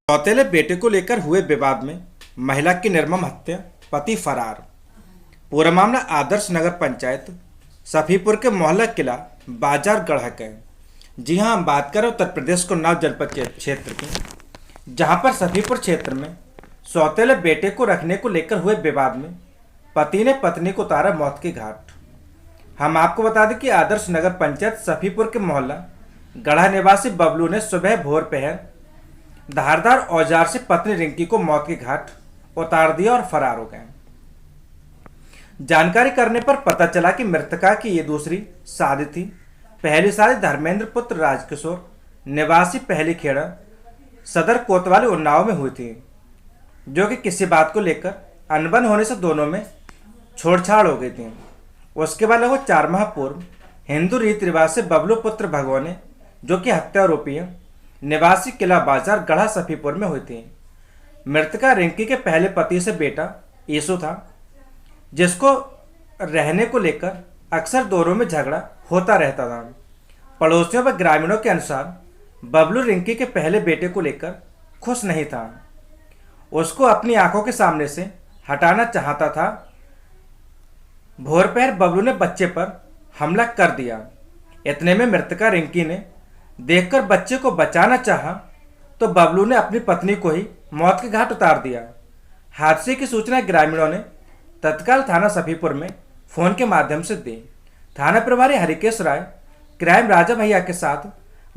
सौतेले बेटे को लेकर हुए विवाद में महिला की निर्मम हत्या, पति फरार। पूरा मामला आदर्श नगर पंचायत सफीपुर के मोहल्ला किला बाजार गढ़ा का है। जी हां, हम बात करें उत्तर प्रदेश को नव जनपद क्षेत्र की, जहां पर सफीपुर क्षेत्र में सौतेले बेटे को रखने को लेकर हुए विवाद में पति ने पत्नी को उतारा मौत के घाट। हम आपको बता दें कि आदर्श नगर पंचायत सफीपुर के मोहल्ला गढ़ा निवासी बबलू ने सुबह भोर पहर धारदार औजार से पत्नी रिंकी को मौत के घाट उतार दिया और फरार हो गए। जानकारी करने पर पता चला कि मृतका की ये दूसरी शादी थी। पहली शादी धर्मेंद्र पुत्र राजकिशोर निवासी पहली खेड़ा सदर कोतवाली उन्नाव में हुई थी, जो कि किसी बात को लेकर अनबन होने से दोनों में छोड़छाड़ हो गई थी। उसके बाद लगभग 4 माह पूर्व हिंदू रीति रिवाज से बबलू पुत्र भगवाने, जो कि हत्या आरोपी है, निवासी किला बाजार गढ़ा सफीपुर में हुई थी। मृतका रिंकी के पहले पति से बेटा यीशु था, जिसको रहने को लेकर अक्सर दोनों में झगड़ा होता रहता था। पड़ोसियों व ग्रामीणों के अनुसार बबलू रिंकी के पहले बेटे को लेकर खुश नहीं था, उसको अपनी आंखों के सामने से हटाना चाहता था। भोरपहर बबलू ने बच्चे पर हमला कर दिया। इतने में मृतका रिंकी ने देखकर बच्चे को बचाना चाहा तो बबलू ने अपनी पत्नी को ही मौत के घाट उतार दिया। हादसे की सूचना ग्रामीणों ने तत्काल थाना सफीपुर में फोन के माध्यम से दी। थाना प्रभारी हरिकेश राय, क्राइम राजा भैया के साथ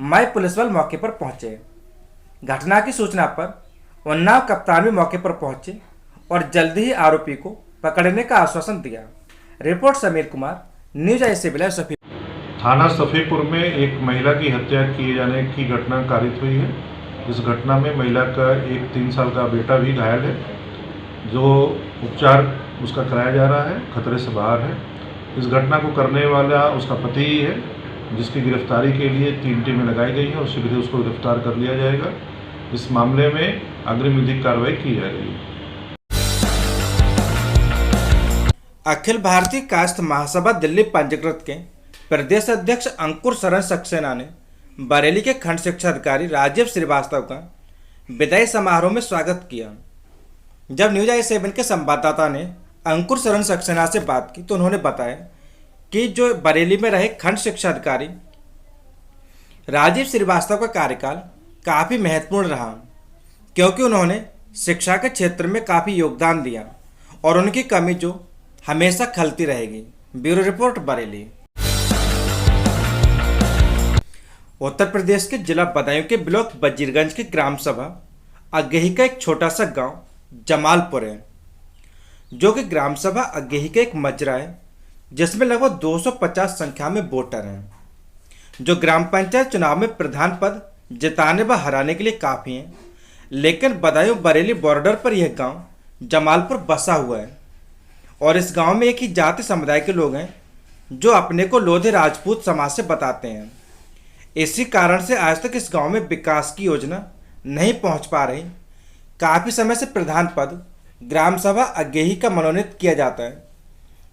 मई पुलिस बल मौके पर पहुंचे। घटना की सूचना पर उन्नाव कप्तान भी मौके पर पहुंचे और जल्द ही आरोपी को पकड़ने का आश्वासन दिया। रिपोर्ट समीर कुमार, न्यूज आई सफीपुर। थाना सफीपुर में एक महिला की हत्या किए जाने की घटना कारित हुई है। इस घटना में महिला का एक 3 साल का बेटा भी घायल है, जो उपचार उसका कराया जा रहा है, खतरे से बाहर है। इस घटना को करने वाला उसका पति ही है, जिसकी गिरफ्तारी के लिए 3 टीमें लगाई गई हैं और शीघ्र उसको गिरफ्तार कर लिया जाएगा। इस मामले में अग्रिम विधिक कार्रवाई की जा रही है। अखिल भारतीय कायस्थ महासभा दिल्ली पंजीकृत के प्रदेश अध्यक्ष अंकुर शरण सक्सेना ने बरेली के खंड शिक्षा अधिकारी राजीव श्रीवास्तव का विदाई समारोह में स्वागत किया। जब न्यूज आई7 के संवाददाता ने अंकुर शरण सक्सेना से बात की तो उन्होंने बताया कि जो बरेली में रहे खंड शिक्षा अधिकारी राजीव श्रीवास्तव का कार्यकाल काफ़ी महत्वपूर्ण रहा, क्योंकि उन्होंने शिक्षा के क्षेत्र में काफ़ी योगदान दिया और उनकी कमी जो हमेशा खलती रहेगी। Bureau report, Bareilly. उत्तर प्रदेश के जिला बदायूं के ब्लॉक वजीरगंज की ग्राम सभा अगेही का एक छोटा सा गांव जमालपुर है, जो कि ग्राम सभा अगेही का एक मजरा है, जिसमें लगभग 250 संख्या में वोटर हैं, जो ग्राम पंचायत चुनाव में प्रधान पद जिताने व हराने के लिए काफ़ी हैं। लेकिन बदायूं बरेली बॉर्डर पर यह गांव जमालपुर बसा हुआ है और इस गांव में एक ही जाति समुदाय के लोग हैं, जो अपने को लोधी राजपूत समाज से बताते हैं। इसी कारण से आज तक इस गांव में विकास की योजना नहीं पहुंच पा रही। काफ़ी समय से प्रधान पद ग्राम सभा अगेही का मनोनीत किया जाता है।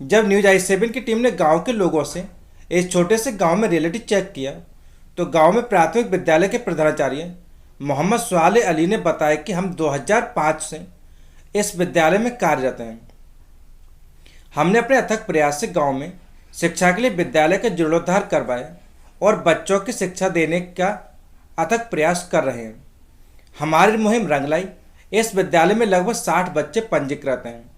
जब न्यूज आई7 की टीम ने गांव के लोगों से इस छोटे से गांव में रियलिटी चेक किया तो गांव में प्राथमिक विद्यालय के प्रधानाचार्य मोहम्मद स्वाले अली ने बताया कि हम 2005 से इस विद्यालय में कार्यरत हैं। हमने अपने अथक प्रयास से गाँव में शिक्षा के लिए विद्यालय का जीर्णोद्धार करवाया और बच्चों की शिक्षा देने का अथक प्रयास कर रहे हैं। हमारी मुहिम रंग लाई। इस विद्यालय में लगभग 60 बच्चे पंजीकृत हैं,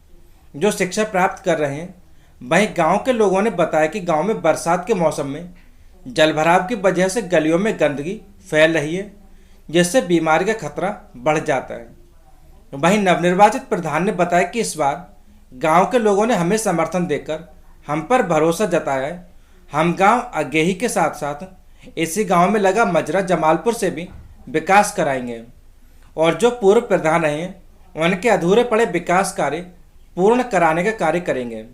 जो शिक्षा प्राप्त कर रहे हैं। वहीं गांव के लोगों ने बताया कि गांव में बरसात के मौसम में जलभराव की वजह से गलियों में गंदगी फैल रही है, जिससे बीमारी का खतरा बढ़ जाता है। वहीं नवनिर्वाचित प्रधान ने बताया कि इस बार गांव के लोगों ने हमें समर्थन देकर हम पर भरोसा जताया है। हम गांव अगेही के साथ साथ इसी गांव में लगा मजरा जमालपुर से भी विकास कराएंगे और जो पूर्व प्रधान रहे हैं उनके अधूरे पड़े विकास कार्य पूर्ण कराने का कार्य करेंगे।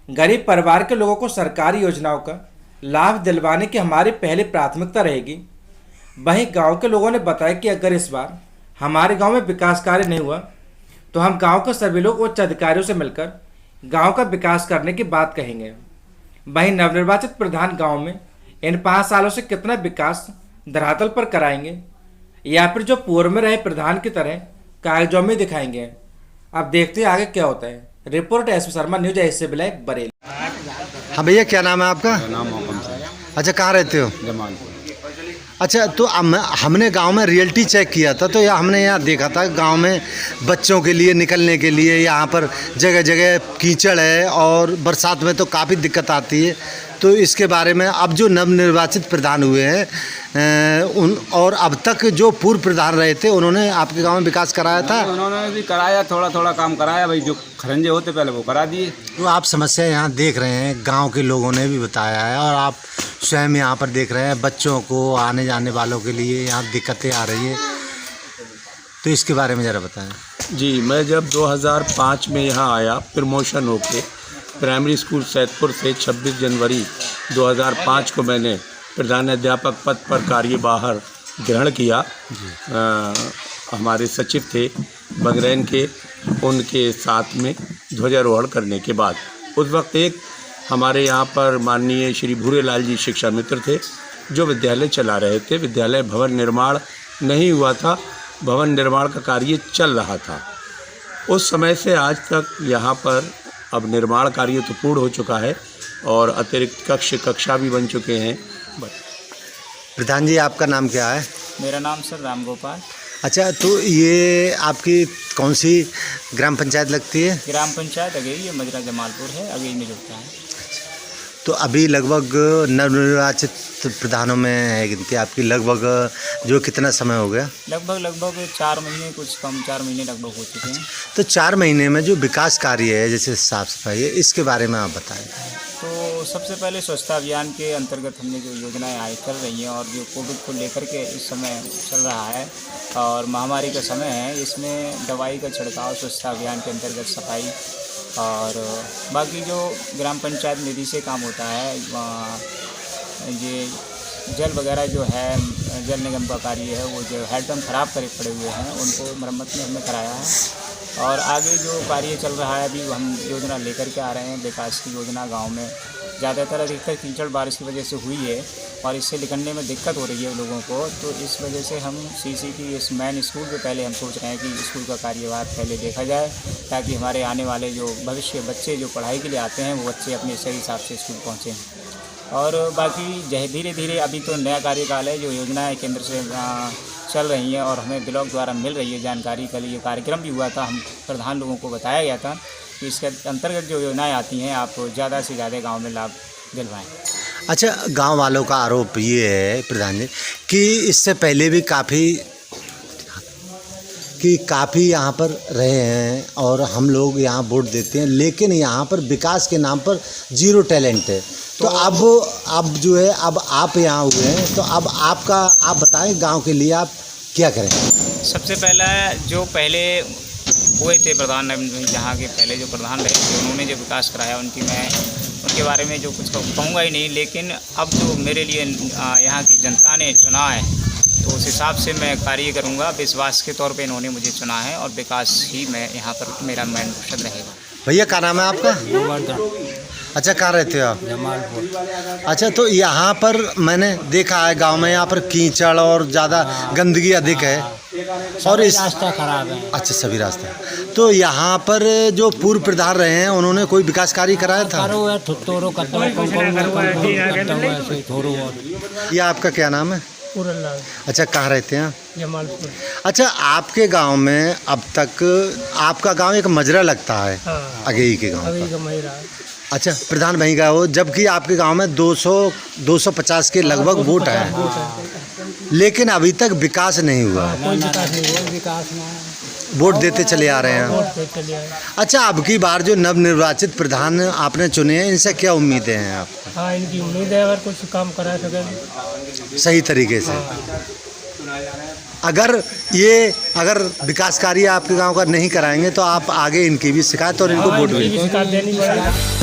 गरीब परिवार के लोगों को सरकारी योजनाओं का लाभ दिलवाने की हमारी पहली प्राथमिकता रहेगी। वहीं गांव के लोगों ने बताया कि अगर इस बार हमारे गांव में विकास कार्य नहीं हुआ तो हम गांव के सभी लोग उच्च अधिकारियों से मिलकर गांव का विकास करने की बात कहेंगे। वहीं नवनिर्वाचित प्रधान गांव में इन 5 सालों से कितना विकास धरातल पर कराएंगे, या फिर जो पूर्व में रहे प्रधान की तरह कागजों में दिखाएंगे। अब देखते हैं आगे क्या होता है। रिपोर्ट एस शर्मा, न्यूज ऐसे ब्लैक, बरेली। हाँ भैया, क्या नाम है आपका? नाम मोहम्मद से अच्छा, कहाँ रहते हो? जमालपुर। अच्छा, तो हमने गांव में रियलिटी चेक किया था, तो हमने यहाँ देखा था गांव में बच्चों के लिए निकलने के लिए यहाँ पर जगह जगह कीचड़ है और बरसात में तो काफ़ी दिक्कत आती है। तो इसके बारे में अब जो नवनिर्वाचित प्रधान हुए हैं उन और अब तक जो पूर्व प्रधान रहे थे, उन्होंने आपके गांव में विकास कराया था? उन्होंने भी कराया, थोड़ा थोड़ा काम कराया भाई, जो खरंजे होते पहले वो करा दिए। तो आप समस्या यहाँ देख रहे हैं, गांव के लोगों ने भी बताया है और आप स्वयं यहाँ पर देख रहे हैं, बच्चों को आने जाने वालों के लिए यहाँ दिक्कतें आ रही है, तो इसके बारे में ज़रा बताएं। जी, मैं जब 2005 में यहाँ आया प्रमोशन होके प्राइमरी स्कूल सैदपुर से 26 जनवरी 2005 को मैंने प्रधानाध्यापक पद पर कार्यभार ग्रहण किया। हमारे सचिव थे बगरैन के, उनके साथ में ध्वजारोहण करने के बाद उस वक्त एक हमारे यहाँ पर माननीय श्री भूरेलाल जी शिक्षा मित्र थे, जो विद्यालय चला रहे थे। विद्यालय भवन निर्माण नहीं हुआ था, भवन निर्माण का कार्य चल रहा था। उस समय से आज तक यहाँ पर अब निर्माण कार्य तो पूर्ण हो चुका है और अतिरिक्त कक्षा भी बन चुके हैं। प्रधान जी, आपका नाम क्या है? मेरा नाम सर राम गोपाल। अच्छा, तो ये आपकी कौन सी ग्राम पंचायत लगती है? ग्राम पंचायत अगेई, ये मजरा जमालपुर है, अगेई में जुड़ता है। तो अभी लगभग नवनिर्वाचित प्रधानों में है गिनती आपकी, लगभग जो कितना समय हो गया? लगभग 4 महीने, कुछ कम 4 महीने लगभग हो चुके हैं। तो 4 महीने में जो विकास कार्य है, जैसे साफ सफाई है, इसके बारे में आप बताएं। तो सबसे पहले स्वच्छता अभियान के अंतर्गत हमने जो योजनाएं आई चल रही हैं और जो कोविड को लेकर के इस समय चल रहा है और महामारी का समय है, इसमें दवाई का छिड़काव स्वच्छता अभियान के अंतर्गत सफाई और बाकी जो ग्राम पंचायत निधि से काम होता है, ये जल वगैरह जो है, जल निगम का कार्य है, वो जो हैंडपम्प ख़राब करे पड़े हुए हैं उनको मरम्मत में हमने कराया है। और आगे जो कार्य चल रहा है, अभी हम योजना लेकर के आ रहे हैं, विकास की योजना। गांव में ज़्यादातर अधिकतर कीचड़ बारिश की वजह से हुई है और इससे निकलने में दिक्कत हो रही है लोगों को, तो इस वजह से हम सीसी की इस मेन स्कूल पे पहले हम सोच रहे हैं कि स्कूल का कार्यभार पहले देखा जाए, ताकि हमारे आने वाले जो भविष्य बच्चे जो पढ़ाई के लिए आते हैं वो बच्चे अपने सही हिसाब से स्कूल पहुँचें। और बाकी धीरे धीरे अभी तो नया कार्यकाल है, जो योजनाएँ केंद्र से चल रही हैं और हमें ब्लॉक द्वारा मिल रही है जानकारी। कल ये कार्यक्रम भी हुआ था, हम प्रधान लोगों को बताया गया था कि इसके अंतर्गत जो योजनाएं आती हैं आप ज़्यादा से ज़्यादा गांव में लाभ दिलवाएं। अच्छा, गांव वालों का आरोप ये है प्रधान जी कि इससे पहले भी काफ़ी यहाँ पर रहे हैं और हम लोग यहाँ वोट देते हैं, लेकिन यहाँ पर विकास के नाम पर जीरो टैलेंट है। तो अब जो है, अब आप यहाँ हुए हैं, तो अब आप बताएं गांव के लिए आप क्या करें? सबसे पहला जो पहले हुए थे प्रधान, यहाँ के पहले जो प्रधान रहे थे, उन्होंने जो विकास कराया उनके बारे में जो कुछ कहूँगा ही नहीं, लेकिन अब जो मेरे लिए यहाँ की जनता ने चुना है तो उस हिसाब से मैं कार्य करूँगा। विश्वास के तौर पे इन्होंने मुझे चुना है और विकास ही मैं यहाँ पर मेरा मेन मकसद रहेगा। भैया, क्या नाम है आपका? अच्छा, कहाँ रहते हो आप? जमालपुर। अच्छा, तो यहाँ पर मैंने देखा है गांव में यहाँ पर कीचड़ और ज़्यादा गंदगी अधिक है और इस रास्ता खराब है। अच्छा, सभी रास्ता। तो यहाँ पर जो पूर्व प्रधान रहे हैं, उन्होंने कोई विकास कार्य कराया था? ये आपका क्या नाम है? अच्छा, कहाँ रहते हैं? जमालपुर। अच्छा, आपके गांव में अब तक आपका गांव एक मजरा लगता है। हाँ। अगेई के गांव अगेई का। का मजरा। अच्छा, प्रधान वहीं का हो, जबकि आपके गांव में 250 के लगभग वोट हैं, लेकिन अभी तक विकास नहीं हुआ। कोई विकास नहीं हुआ, विकास ना वोट देते चले आ रहे हैं। वोट पे चले आए। अच्छा, अब की बार जो नवनिर्वाचित प्रधान आपने चुने हैं, इनसे क्या उम्मीदें हैं आप? हाँ, इनकी उम्मीद है अगर कुछ काम करा सके सही तरीके से। अगर विकास कार्य आपके गांव का नहीं कराएंगे तो आप आगे इनकी भी शिकायत और इनको वोट इनकी भी शिकायत देनी पड़ेगी।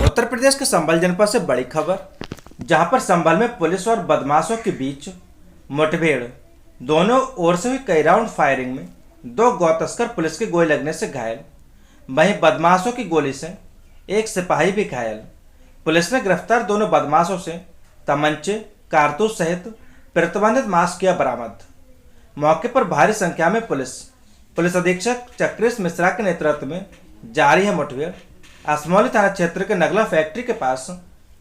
उत्तर प्रदेश के संभल जनपद से बड़ी खबर, जहां पर संभल में पुलिस और बदमाशों के बीच मुठभेड़, दोनों ओर से हुई कई राउंड फायरिंग में 2 गौ तस्कर पुलिस के गोली लगने से घायल, वहीं बदमाशों की गोली से एक सिपाही भी घायल। पुलिस ने गिरफ्तार दोनों बदमाशों से तमंचे, कारतूस सहित प्रतिबंधित मास्क किया बरामद। मौके पर भारी संख्या में पुलिस अधीक्षक चक्रेश मिश्रा के नेतृत्व में जारी है मुठभेड़। असमौली थाना क्षेत्र के नगला फैक्ट्री के पास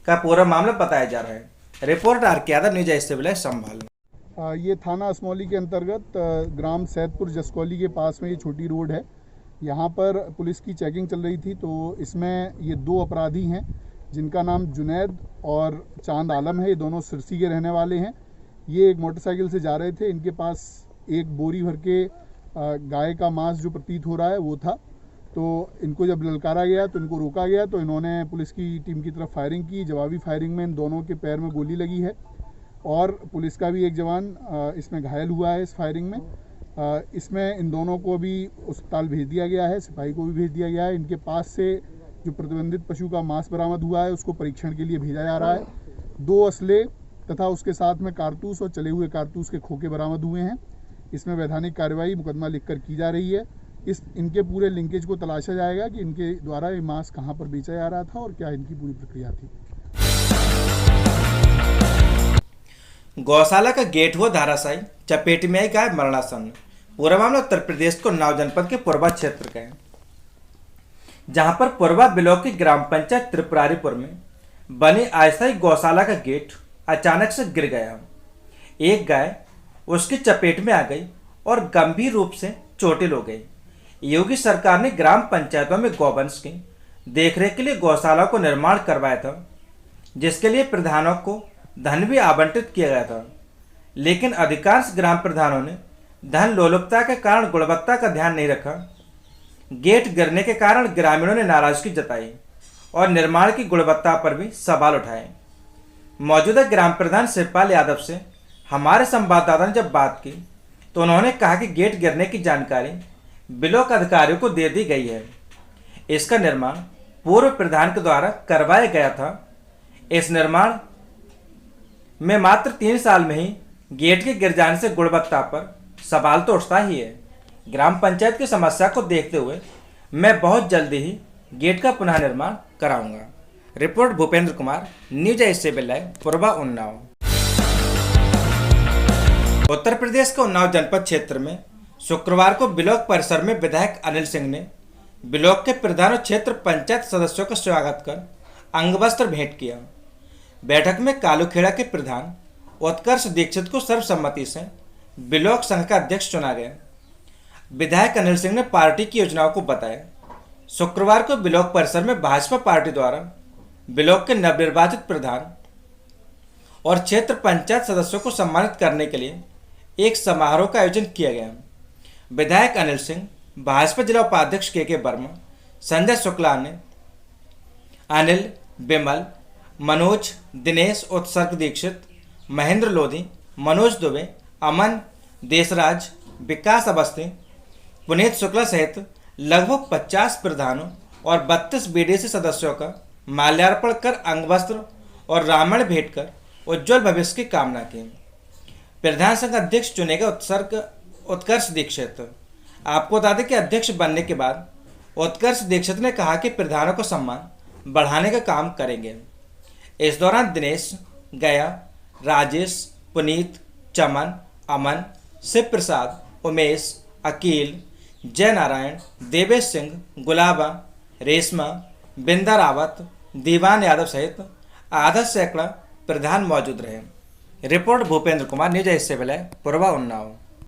का पूरा मामला बताया जा रहा है। रिपोर्ट आर के यादव, न्यूज एस संभाल। ये थाना असमौली के अंतर्गत ग्राम सैदपुर जसकौली के पास में ये छोटी रोड है। यहाँ पर पुलिस की चेकिंग चल रही थी, तो इसमें ये 2 अपराधी हैं जिनका नाम जुनैद और चांद आलम है। ये दोनों सिरसी के रहने वाले हैं। ये एक मोटरसाइकिल से जा रहे थे। इनके पास एक बोरी भर के गाय का मांस जो प्रतीत हो रहा है वो था। तो इनको जब ललकारा गया तो इनको रोका गया, तो इन्होंने पुलिस की टीम की तरफ फायरिंग की। जवाबी फायरिंग में इन दोनों के पैर में गोली लगी है और पुलिस का भी एक जवान इसमें घायल हुआ है इस फायरिंग में। इसमें इन दोनों को भी अस्पताल भेज दिया गया है, सिपाही को भी भेज दिया गया है। इनके पास से जो प्रतिबंधित पशु का मांस बरामद हुआ है उसको परीक्षण के लिए भेजा जा रहा है। 2 असले तथा उसके साथ में कारतूस और चले हुए कारतूस के खोखे बरामद हुए हैं। इसमें वैधानिक कार्रवाई मुकदमा लिखकर की जा रही है। इनके पूरे लिंकेज को तलाशा जाएगा कि इनके द्वारा ये मांस कहाँ पर बेचा जा रहा था और क्या इनकी पूरी प्रक्रिया थी। गौशाला का गेट हुआ धराशायी, चपेट में आई गाय मरणासन्न। पूरा मामला उत्तर प्रदेश को उन्नाव जनपद के पूर्वा क्षेत्र का है, जहां पर पूर्वा ब्लॉक की ग्राम पंचायत त्रिपुरारीपुर में बनी अस्थायी गौशाला का गेट अचानक से गिर गया। एक गाय उसकी चपेट में आ गई और गंभीर रूप से चोटिल हो गई। योगी सरकार ने ग्राम पंचायतों में गौवंश की देखरेख के लिए गौशाला को निर्माण करवाया था, जिसके लिए प्रधानों को धन भी आवंटित किया गया था। लेकिन अधिकांश ग्राम प्रधानों ने धन लोलुपता के कारण गुणवत्ता का ध्यान नहीं रखा। गेट गिरने के कारण ग्रामीणों ने नाराजगी जताई और निर्माण की गुणवत्ता पर भी सवाल उठाए। मौजूदा ग्राम प्रधान शिवपाल यादव से हमारे संवाददाता ने जब बात की तो उन्होंने कहा कि गेट गिरने की जानकारी ब्लॉक अधिकारियों को दे दी गई है। इसका निर्माण पूर्व प्रधान के द्वारा करवाया गया था। इस निर्माण में मात्र 3 साल में ही गेट के गिर जाने से गुणवत्ता पर सवाल तो उठता ही है। ग्राम पंचायत की समस्या को देखते हुए मैं बहुत जल्दी ही गेट का पुनः निर्माण कराऊंगा। Report Bhupendra Kumar, news S Purva Unnao. Uttar Pradesh के उन्नाव जनपद क्षेत्र में शुक्रवार को ब्लॉक परिसर में विधायक अनिल सिंह ने ब्लॉक के प्रधान और क्षेत्र पंचायत सदस्यों का स्वागत कर अंगवस्त्र भेंट किया। बैठक में कालूखेड़ा के प्रधान उत्कर्ष दीक्षित को सर्वसम्मति से ब्लॉक संघ का अध्यक्ष चुना गया। विधायक अनिल सिंह ने पार्टी की योजनाओं को बताया। शुक्रवार को ब्लॉक परिसर में भाजपा पार्टी द्वारा ब्लॉक के नवनिर्वाचित प्रधान और क्षेत्र पंचायत सदस्यों को सम्मानित करने के लिए एक समारोह का आयोजन किया गया। विधायक अनिल सिंह, भाजपा जिला उपाध्यक्ष के वर्मा, संजय शुक्ला ने अनिल, विमल, मनोज, दिनेश उत्सर्ग दीक्षित, महेंद्र लोधी, मनोज दुबे, अमन देशराज, विकास अवस्थी, पुनीत शुक्ला सहित लगभग 50 प्रधानों और 32 बीडीसी सदस्यों का माल्यार्पण कर अंगवस्त्र और रामायण भेंट कर उज्जवल भविष्य की कामना की। प्रधान संघ अध्यक्ष चुने गए उत्कर्ष दीक्षित। आपको बता दें कि अध्यक्ष बनने के बाद उत्कर्ष दीक्षित ने कहा कि प्रधानों का सम्मान बढ़ाने का काम करेंगे। इस दौरान दिनेश, गया, राजेश, पुनीत, चमन, अमन, शिव प्रसाद, उमेश, अकील, जय नारायण, देवेश सिंह, गुलाबा, रेशमा, बिंदा रावत, दीवान यादव सहित आधा सैकड़ा प्रधान मौजूद रहे। Report Bhupendra Kumar, news S Purva Unnao.